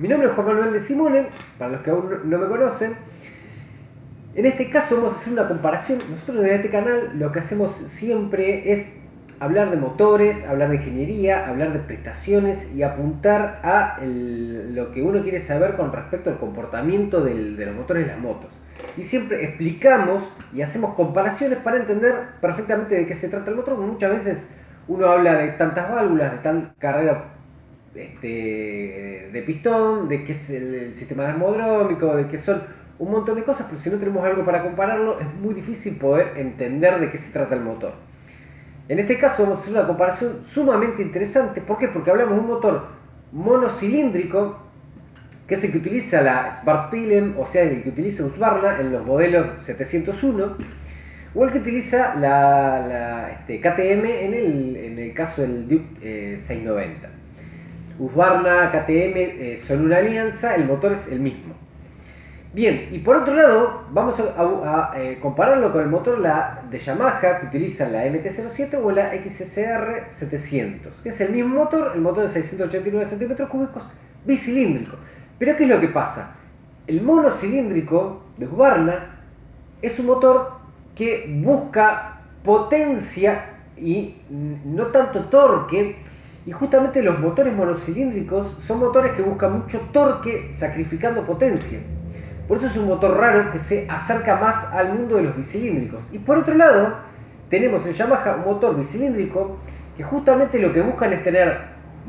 Mi nombre es Juan Manuel de Simone, para los que aún no me conocen. En este caso vamos a hacer una comparación. Nosotros en este canal lo que hacemos siempre es hablar de motores, hablar de ingeniería, hablar de prestaciones y apuntar a lo que uno quiere saber con respecto al comportamiento de los motores de las motos. Y siempre explicamos y hacemos comparaciones para entender perfectamente de qué se trata el motor. Muchas veces uno habla de tantas válvulas, de tal carrera de pistón, de qué es el sistema termodinámico, de qué son un montón de cosas, pero si no tenemos algo para compararlo es muy difícil poder entender de qué se trata el motor. En este caso vamos a hacer una comparación sumamente interesante. ¿Por qué? Porque hablamos de un motor monocilíndrico, que es el que utiliza la Svartpilen, o sea, el que utiliza Husqvarna en los modelos 701, o el que utiliza la KTM en el caso del Duke 690. Husqvarna, KTM son una alianza, el motor es el mismo. Bien, y por otro lado, vamos a compararlo con el motor de Yamaha que utiliza la MT-07 o la XSR 700, que es el mismo motor, el motor de 689 centímetros cúbicos, bicilíndrico. Pero ¿qué es lo que pasa? El monocilíndrico de Husqvarna es un motor que busca potencia y no tanto torque. Y justamente los motores monocilíndricos son motores que buscan mucho torque sacrificando potencia. Por eso es un motor raro que se acerca más al mundo de los bicilíndricos. Y por otro lado, tenemos en Yamaha un motor bicilíndrico que justamente lo que buscan es tener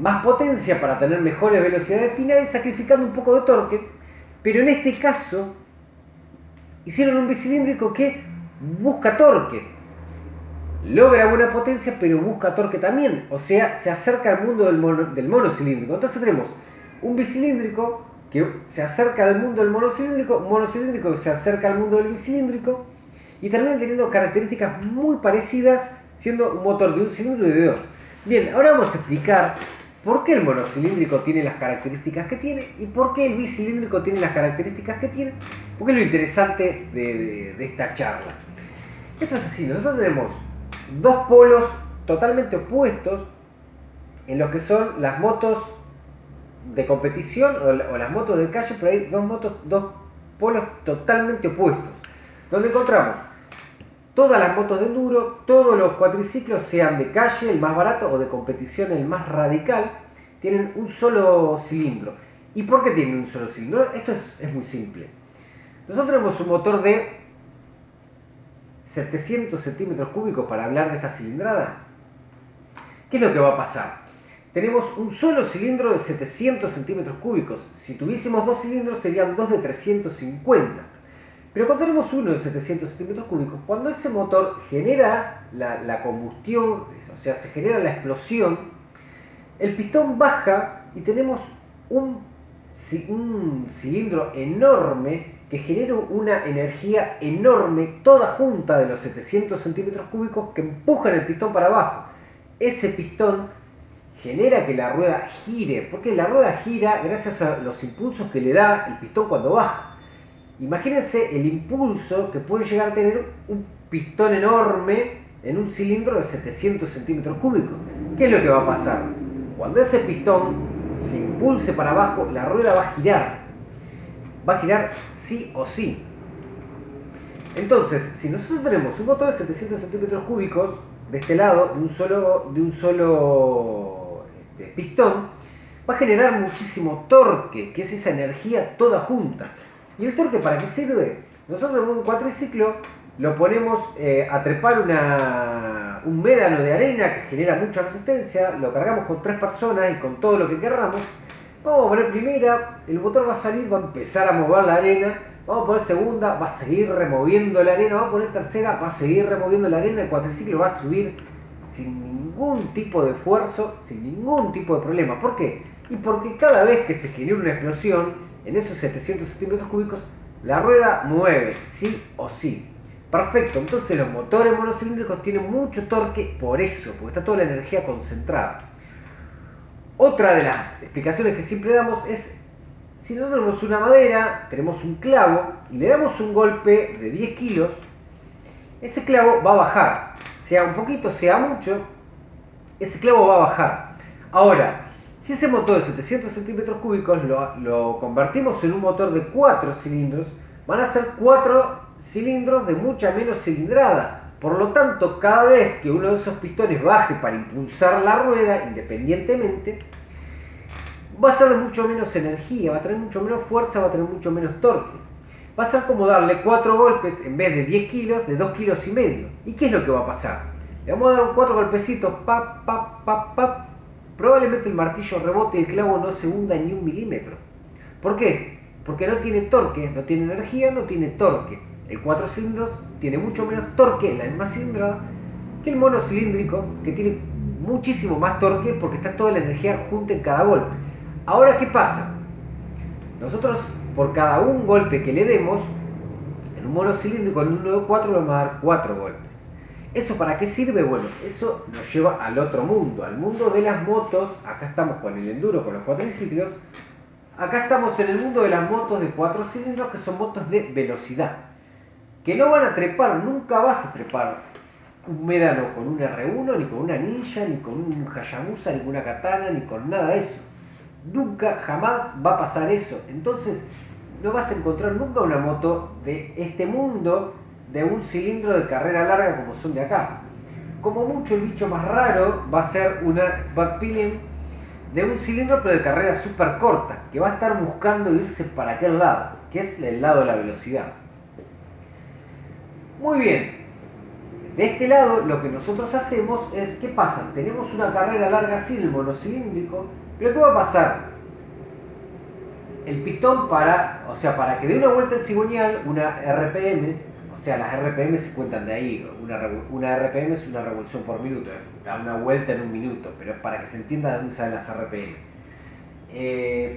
más potencia para tener mejores velocidades finales, sacrificando un poco de torque. Pero en este caso, hicieron un bicilíndrico que busca torque. Logra buena potencia, pero busca torque también. O sea, se acerca al mundo del monocilíndrico. Entonces tenemos un bicilíndrico que se acerca al mundo del monocilíndrico que se acerca al mundo del bicilíndrico, y terminan teniendo características muy parecidas, siendo un motor de un cilindro y de dos. Bien, ahora vamos a explicar por qué el monocilíndrico tiene las características que tiene y por qué el bicilíndrico tiene las características que tiene, porque es lo interesante de esta charla. Esto es así, nosotros tenemos dos polos totalmente opuestos en lo que son las motos de competición o las motos de calle, pero hay dos polos totalmente opuestos, donde encontramos todas las motos de enduro, todos los cuatriciclos, sean de calle el más barato o de competición el más radical, tienen un solo cilindro. ¿Y por qué tienen un solo cilindro? Esto es muy simple. Nosotros tenemos un motor de 700 centímetros cúbicos para hablar de esta cilindrada. ¿Qué es lo que va a pasar? Tenemos un solo cilindro de 700 centímetros cúbicos. Si tuviésemos dos cilindros serían dos de 350. Pero cuando tenemos uno de 700 centímetros cúbicos, cuando ese motor genera la combustión, o sea, se genera la explosión, el pistón baja y tenemos un cilindro enorme que genera una energía enorme, toda junta de los 700 centímetros cúbicos, que empujan el pistón para abajo. Ese pistón genera que la rueda gire, porque la rueda gira gracias a los impulsos que le da el pistón cuando baja. Imagínense el impulso que puede llegar a tener un pistón enorme en un cilindro de 700 centímetros cúbicos. ¿Qué es lo que va a pasar? Cuando ese pistón se impulse para abajo, la rueda va a girar. Va a girar sí o sí. Entonces, si nosotros tenemos un motor de 700 centímetros cúbicos, de este lado, de un solo pistón, va a generar muchísimo torque, que es esa energía toda junta. ¿Y el torque para qué sirve? Nosotros en un cuatriciclo lo ponemos a trepar un médano de arena que genera mucha resistencia, lo cargamos con 3 personas y con todo lo que querramos. Vamos a poner primera, el motor va a salir, va a empezar a mover la arena. Vamos a poner segunda, va a seguir removiendo la arena. Vamos a poner tercera, va a seguir removiendo la arena. El cuatriciclo va a subir sin ningún tipo de esfuerzo, sin ningún tipo de problema. ¿Por qué? Y porque cada vez que se genera una explosión en esos 700 centímetros cúbicos, la rueda mueve, sí o sí. Perfecto, entonces los motores monocilíndricos tienen mucho torque por eso, porque está toda la energía concentrada. Otra de las explicaciones que siempre damos es: si nosotros tenemos una madera, tenemos un clavo y le damos un golpe de 10 kilos, ese clavo va a bajar. Sea un poquito, sea mucho, ese clavo va a bajar. Ahora, Si ese motor de 700 centímetros cúbicos lo convertimos en un motor de 4 cilindros, van a ser 4 cilindros de mucha menos cilindrada. Por lo tanto, cada vez que uno de esos pistones baje para impulsar la rueda independientemente, va a ser de mucho menos energía, va a tener mucho menos fuerza, va a tener mucho menos torque. Va a ser como darle 4 golpes en vez de 10 kilos, de 2,5 kilos. ¿Y qué es lo que va a pasar? Le vamos a dar 4 golpecitos, pap, pap, pap, pap. Probablemente el martillo rebote y el clavo no se hunda ni 1 milímetro. ¿Por qué? Porque no tiene torque, no tiene energía, no tiene torque. El 4 cilindros tiene mucho menos torque en la misma cilindrada que el monocilíndrico, que tiene muchísimo más torque porque está toda la energía junta en cada golpe. Ahora, ¿qué pasa? Nosotros, por cada un golpe que le demos, en un monocilíndrico, en un 9/4, le vamos a dar 4 golpes. ¿Eso para qué sirve? Bueno, eso nos lleva al otro mundo, al mundo de las motos. Acá estamos con el enduro, con los cuatriciclos. Acá estamos en el mundo de las motos de 4 cilindros, que son motos de velocidad. Que no van a trepar, nunca vas a trepar un médano con un R1, ni con una Ninja, ni con un Hayabusa, ni con una Katana, ni con nada de eso. Nunca, jamás va a pasar eso. Entonces, no vas a encontrar nunca una moto de este mundo de un cilindro de carrera larga como son de acá. Como mucho, el bicho más raro va a ser una Sparkpilling de un cilindro pero de carrera súper corta, que va a estar buscando irse para aquel lado, que es el lado de la velocidad. Muy bien. De este lado, lo que nosotros hacemos es, ¿qué pasa? Tenemos una carrera larga así, el monocilíndrico, pero ¿qué va a pasar? El pistón para que dé una vuelta en cigüeñal, una RPM, o sea, las RPM se cuentan de ahí, una RPM es una revolución por minuto, da una vuelta en un minuto, pero es para que se entienda de dónde salen las RPM.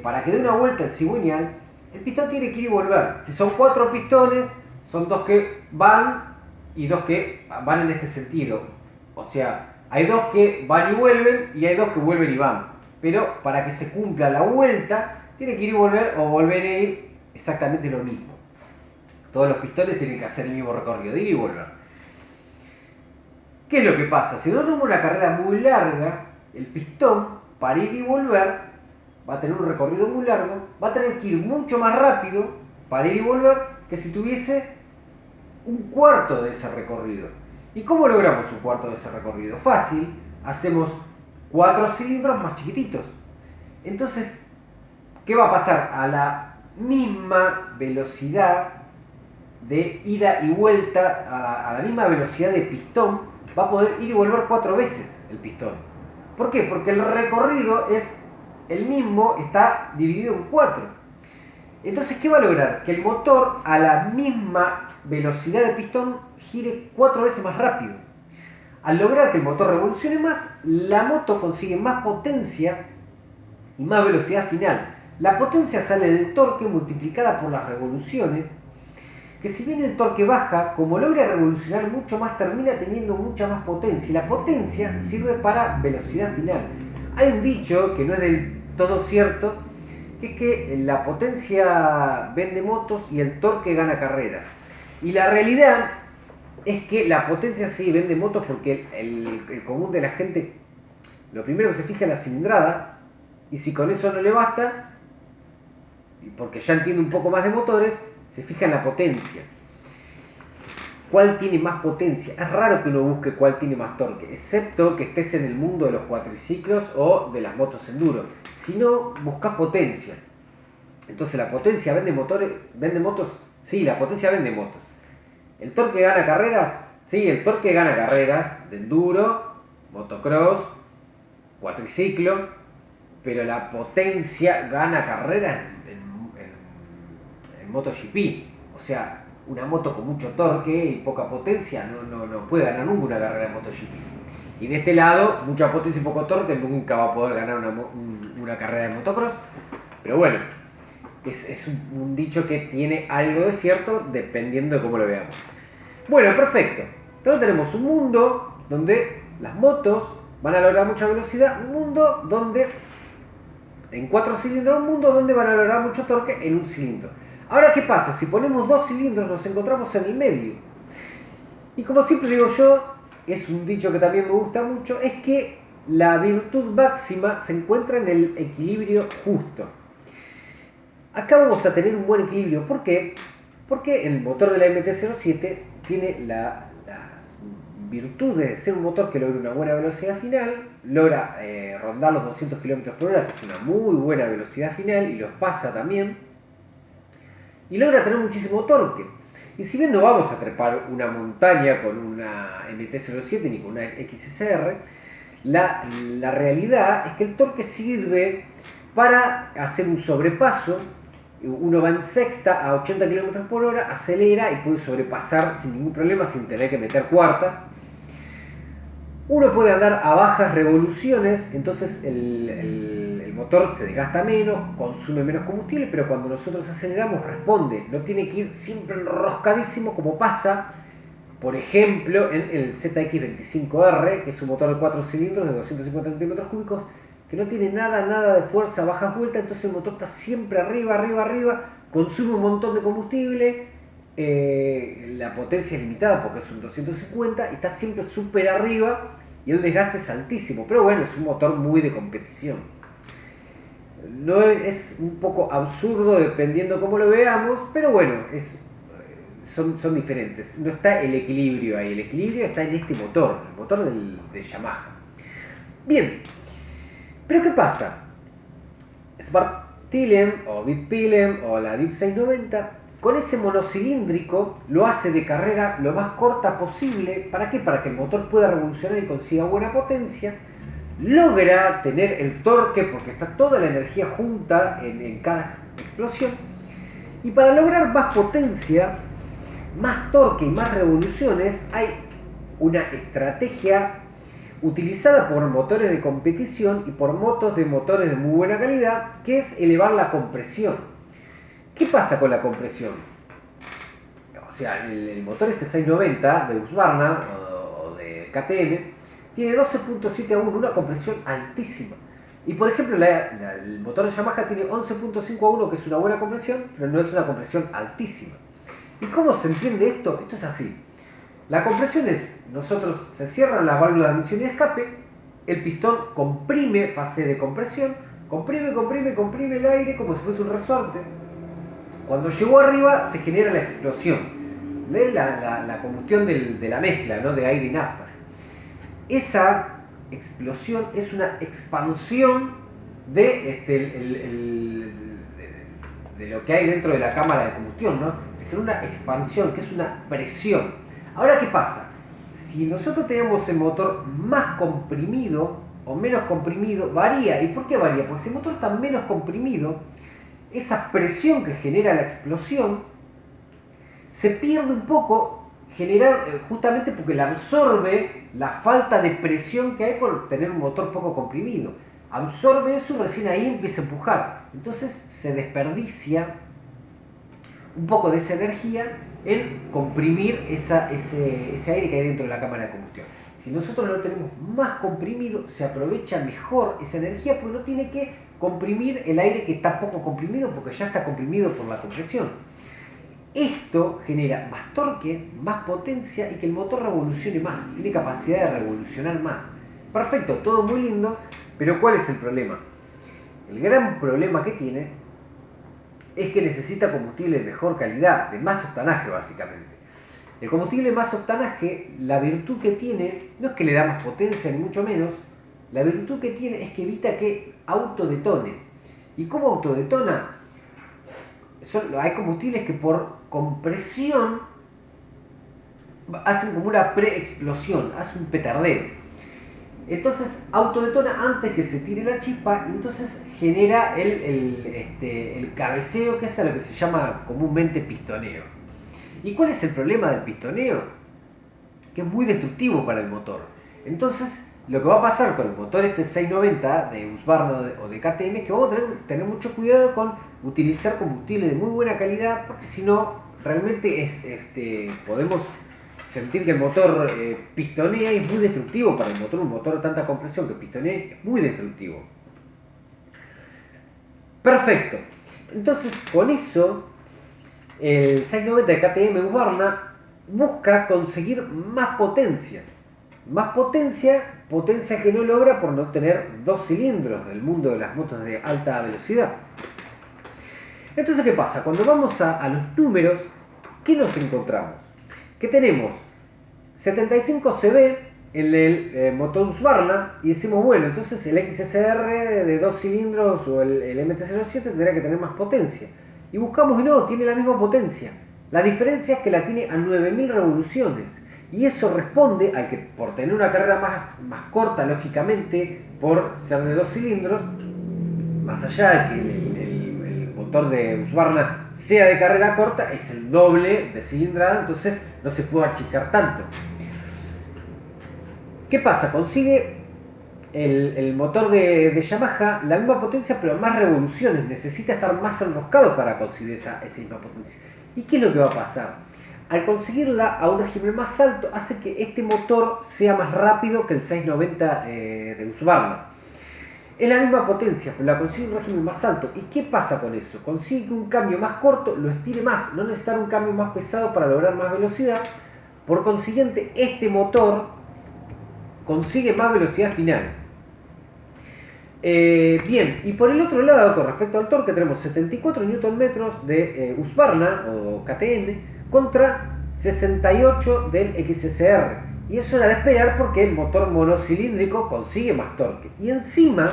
Para que dé una vuelta en cigüeñal, el pistón tiene que ir y volver. Si son 4 pistones, son 2 que van y 2 que van en este sentido. O sea, hay 2 que van y vuelven y hay 2 que vuelven y van. Pero para que se cumpla la vuelta, tiene que ir y volver o volver a ir exactamente lo mismo. Todos los pistones tienen que hacer el mismo recorrido, de ir y volver. ¿Qué es lo que pasa? Si nosotros tenemos una carrera muy larga, el pistón, para ir y volver, va a tener un recorrido muy largo, va a tener que ir mucho más rápido para ir y volver que si tuviese un cuarto de ese recorrido. ¿Y cómo logramos un cuarto de ese recorrido? Fácil, hacemos 4 cilindros más chiquititos. Entonces, ¿qué va a pasar? A la misma velocidad de ida y vuelta, a la misma velocidad de pistón, va a poder ir y volver 4 veces el pistón. ¿Por qué? Porque el recorrido es el mismo, está dividido en 4. Entonces, ¿qué va a lograr? Que el motor a la misma velocidad de pistón gire 4 veces más rápido. Al lograr que el motor revolucione más, la moto consigue más potencia y más velocidad final. La potencia sale del torque multiplicada por las revoluciones, que si bien el torque baja, como logra revolucionar mucho más, termina teniendo mucha más potencia. Y la potencia sirve para velocidad final. Hay un dicho que no es del todo cierto, que es que la potencia vende motos y el torque gana carreras. Y la realidad es que la potencia sí vende motos porque el común de la gente lo primero que se fija es la cilindrada, y si con eso no le basta, porque ya entiende un poco más de motores, se fija en la potencia. ¿Cuál tiene más potencia? Es raro que uno busque cuál tiene más torque, excepto que estés en el mundo de los cuatriciclos o de las motos enduro. Si no, buscas potencia. Entonces, ¿la potencia vende motores? ¿Vende motos? Sí, la potencia vende motos. ¿El torque gana carreras? Sí, el torque gana carreras de enduro, motocross, cuatriciclo, pero la potencia gana carreras en MotoGP. O sea, una moto con mucho torque y poca potencia no puede ganar nunca una carrera de MotoGP. Y de este lado, mucha potencia y poco torque, nunca va a poder ganar una carrera de motocross. Pero bueno, es un dicho que tiene algo de cierto dependiendo de cómo lo veamos. Bueno, perfecto. Entonces tenemos un mundo donde las motos van a lograr mucha velocidad, un mundo donde en 4 cilindros, un mundo donde van a lograr mucho torque en un cilindro. Ahora, ¿qué pasa? Si ponemos 2 cilindros nos encontramos en el medio. Y como siempre digo yo, es un dicho que también me gusta mucho, es que la virtud máxima se encuentra en el equilibrio justo. Acá vamos a tener un buen equilibrio. ¿Por qué? Porque el motor de la MT-07 tiene las virtudes de ser un motor que logra una buena velocidad final, logra rondar los 200 km por hora, que es una muy buena velocidad final, y los pasa también, y logra tener muchísimo torque. Y si bien no vamos a trepar una montaña con una MT-07 ni con una XSR, la realidad es que el torque sirve para hacer un sobrepaso. Uno va en sexta a 80 km por hora, acelera y puede sobrepasar sin ningún problema, sin tener que meter cuarta. Uno puede andar a bajas revoluciones, entonces el motor se desgasta menos, consume menos combustible, pero cuando nosotros aceleramos responde. No tiene que ir siempre enroscadísimo como pasa, por ejemplo, en el ZX25R, que es un motor de 4 cilindros de 250 centímetros cúbicos, que no tiene nada de fuerza a bajas vueltas, entonces el motor está siempre arriba, consume un montón de combustible, la potencia es limitada porque es un 250 y está siempre súper arriba y el desgaste es altísimo, pero bueno, es un motor muy de competición. No es un poco absurdo dependiendo cómo lo veamos, pero bueno, son diferentes. No está el equilibrio ahí, el equilibrio está en este motor, el motor de Yamaha. Bien. Pero ¿qué pasa? Svartpilen o Bitpilen o la Duke 690 con ese monocilíndrico lo hace de carrera lo más corta posible. ¿Para qué? Para que el motor pueda revolucionar y consiga buena potencia. Logra tener el torque porque está toda la energía junta en cada explosión. Y para lograr más potencia, más torque y más revoluciones hay una estrategia utilizada por motores de competición y por motos de motores de muy buena calidad, que es elevar la compresión. ¿Qué pasa con la compresión? O sea, el motor este 690 de Husqvarna o de KTM tiene 12.7 a 1, una compresión altísima. Y por ejemplo, el motor de Yamaha tiene 11.5 a 1, que es una buena compresión, pero no es una compresión altísima. ¿Y cómo se entiende esto? Esto es así. La compresión es, se cierran las válvulas de admisión y escape, el pistón comprime, fase de compresión, comprime el aire como si fuese un resorte. Cuando llegó arriba se genera la explosión, la combustión de la mezcla, ¿no? De aire y nafta. Esa explosión es una expansión de lo que hay dentro de la cámara de combustión, ¿no? Se genera una expansión, que es una presión. Ahora, ¿qué pasa? Si nosotros tenemos el motor más comprimido o menos comprimido, varía. ¿Y por qué varía? Porque si el motor está menos comprimido, esa presión que genera la explosión se pierde un poco, justamente porque la absorbe la falta de presión que hay por tener un motor poco comprimido. Absorbe eso y recién ahí empieza a empujar. Entonces se desperdicia un poco de esa energía en comprimir ese aire que hay dentro de la cámara de combustión. Si nosotros lo tenemos más comprimido, se aprovecha mejor esa energía porque no tiene que comprimir el aire que está poco comprimido porque ya está comprimido por la compresión. Esto genera más torque, más potencia y que el motor revolucione más, tiene capacidad de revolucionar más. Perfecto, todo muy lindo, pero ¿cuál es el problema? El gran problema que tiene es que necesita combustible de mejor calidad, de más octanaje básicamente. El combustible más octanaje, la virtud que tiene, no es que le da más potencia ni mucho menos, la virtud que tiene es que evita que autodetone. ¿Y cómo autodetona? Hay combustibles que por compresión hacen como una preexplosión, hacen un petardeo. Entonces autodetona antes que se tire la chispa y entonces genera el cabeceo, que es a lo que se llama comúnmente pistoneo. ¿Y cuál es el problema del pistoneo? Que es muy destructivo para el motor. Entonces lo que va a pasar con el motor este 690 de Husqvarna o de KTM es que vamos a tener mucho cuidado con utilizar combustible de muy buena calidad, porque si no realmente podemos sentir que el motor pistonea y es muy destructivo para el motor. Un motor de tanta compresión que pistonea es muy destructivo. Perfecto. Entonces con eso el 690 de KTM Husqvarna busca conseguir más potencia. más potencia, potencia que no logra por no tener 2 cilindros del mundo de las motos de alta velocidad. Entonces, ¿qué pasa? Cuando vamos a los números, ¿qué nos encontramos? Que tenemos 75 CV en el motor Husqvarna y decimos, bueno, entonces el XSR de 2 cilindros o el MT-07 tendrá que tener más potencia. Y buscamos y no, tiene la misma potencia. La diferencia es que la tiene a 9000 revoluciones. Y eso responde a que por tener una carrera más corta, lógicamente, por ser de 2 cilindros, más allá de que el motor de Husqvarna sea de carrera corta, es el doble de cilindrada, entonces no se puede achicar tanto. ¿Qué pasa? Consigue el motor de Yamaha la misma potencia pero más revoluciones, necesita estar más enroscado para conseguir esa misma potencia. ¿Y qué es lo que va a pasar? Al conseguirla a un régimen más alto hace que este motor sea más rápido que el 690 de Husqvarna. Es la misma potencia, pero la consigue en un régimen más alto. ¿Y qué pasa con eso? Consigue un cambio más corto, lo estire más, no necesitar un cambio más pesado para lograr más velocidad. Por consiguiente, este motor consigue más velocidad final. Bien, y por el otro lado, con respecto al torque, tenemos 74 Nm de Husqvarna o KTM contra 68 del XSR. Y eso era de esperar porque el motor monocilíndrico consigue más torque. Y encima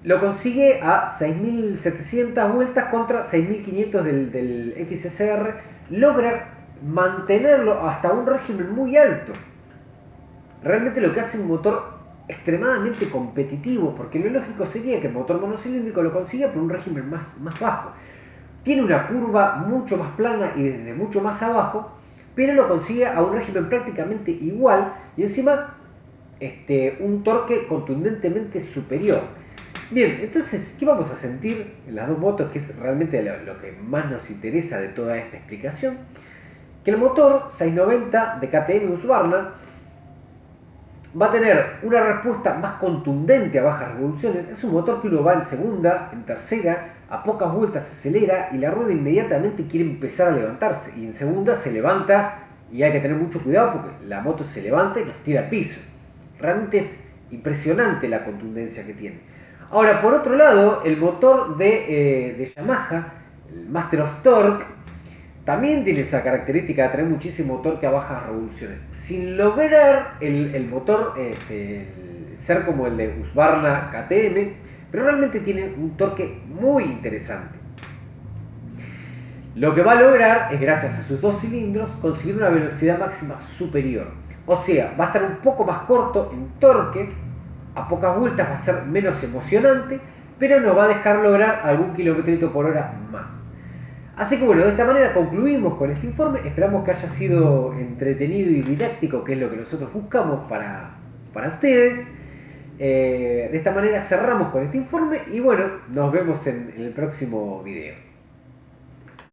lo consigue a 6700 vueltas contra 6500 del XSR. Logra mantenerlo hasta un régimen muy alto. Realmente lo que hace un motor extremadamente competitivo, porque lo lógico sería que el motor monocilíndrico lo consiga por un régimen más bajo. Tiene una curva mucho más plana y desde mucho más abajo, pero lo consigue a un régimen prácticamente igual y encima un torque contundentemente superior. Bien, entonces, ¿qué vamos a sentir en las dos motos? Que es realmente lo que más nos interesa de toda esta explicación. Que el motor 690 de KTM Husqvarna va a tener una respuesta más contundente a bajas revoluciones. Es un motor que uno va en segunda, en tercera, a pocas vueltas se acelera y la rueda inmediatamente quiere empezar a levantarse. Y en segunda se levanta y hay que tener mucho cuidado porque la moto se levanta y nos tira al piso. Realmente es impresionante la contundencia que tiene. Ahora, por otro lado, el motor de Yamaha, el Master of Torque, también tiene esa característica de tener muchísimo torque a bajas revoluciones, sin lograr el motor ser como el de Husqvarna KTM, pero realmente tiene un torque muy interesante. Lo que va a lograr es, gracias a sus 2 cilindros, conseguir una velocidad máxima superior. O sea, va a estar un poco más corto en torque, a pocas vueltas va a ser menos emocionante, pero nos va a dejar lograr algún kilometrito por hora más. Así que bueno, de esta manera concluimos con este informe. Esperamos que haya sido entretenido y didáctico, que es lo que nosotros buscamos para ustedes. De esta manera cerramos con este informe y bueno, nos vemos en el próximo video.